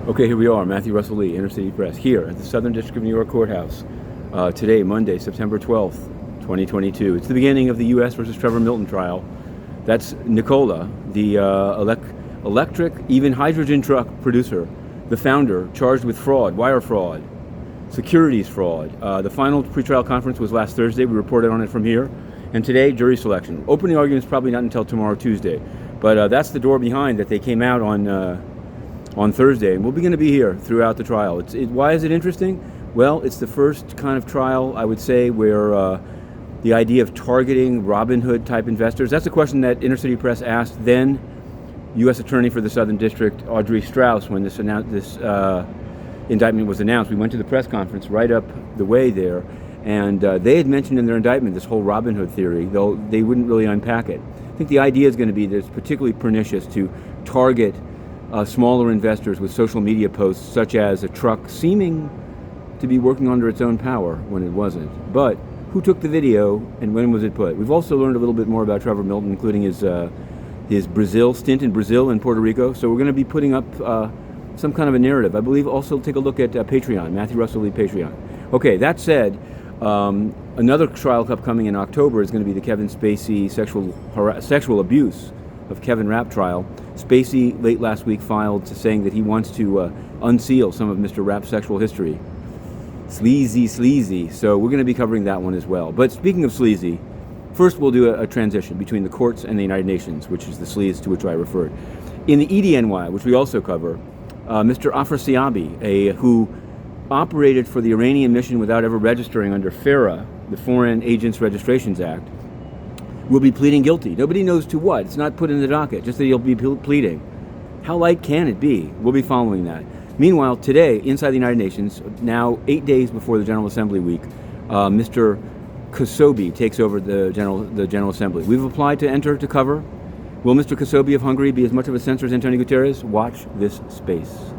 Okay, here we are, Matthew Russell Lee, Inner City Press, here at the Southern District of New York Courthouse. Today, Monday, September 12th, 2022. It's the beginning of the U.S. versus Trevor Milton trial. That's Nikola, the electric, even hydrogen truck producer, the founder, charged with fraud, wire fraud, securities fraud. The final pretrial conference was last Thursday. We reported on it from here. And today, jury selection. Opening arguments probably not until tomorrow, Tuesday. But that's the door behind that they came out on Thursday, and we're going to be here throughout the trial. Why is it interesting? Well, it's the first kind of trial, I would say, where the idea of targeting Robin Hood type investors, that's a question that Inner City Press asked then U.S. Attorney for the Southern District, Audrey Strauss, when this indictment was announced. We went to the press conference right up the way there, and they had mentioned in their indictment this whole Robin Hood theory, though they wouldn't really unpack it. I think the idea is going to be that it's particularly pernicious to target smaller investors with social media posts such as a truck seeming to be working under its own power when it wasn't. But who took the video and when was it put? We've also learned a little bit more about Trevor Milton, including his Brazil stint in Brazil and Puerto Rico. So we're going to be putting up some kind of a narrative. I believe also take a look at Patreon, Matthew Russell Lee Patreon. Okay, that said, another trial upcoming in October is going to be the Kevin Spacey sexual abuse of Kevin Rapp trial. Spacey late last week filed saying that he wants to unseal some of Mr. Rapp's sexual history. Sleazy. So we're going to be covering that one as well. But speaking of sleazy, first we'll do a transition between the courts and the United Nations, which is the sleaze to which I referred. In the EDNY, which we also cover, Mr. Afrasiabi, who operated for the Iranian mission without ever registering under FARA, the Foreign Agents Registrations Act, will be pleading guilty. Nobody knows to what. It's not put in the docket, just that he'll be pleading. How light can it be? We'll be following that. Meanwhile, today, inside the United Nations, now 8 days before the General Assembly week, Mr. Kosobi takes over the General Assembly. We've applied to enter to cover. Will Mr. Kosobi of Hungary be as much of a censor as Antonio Guterres? Watch this space.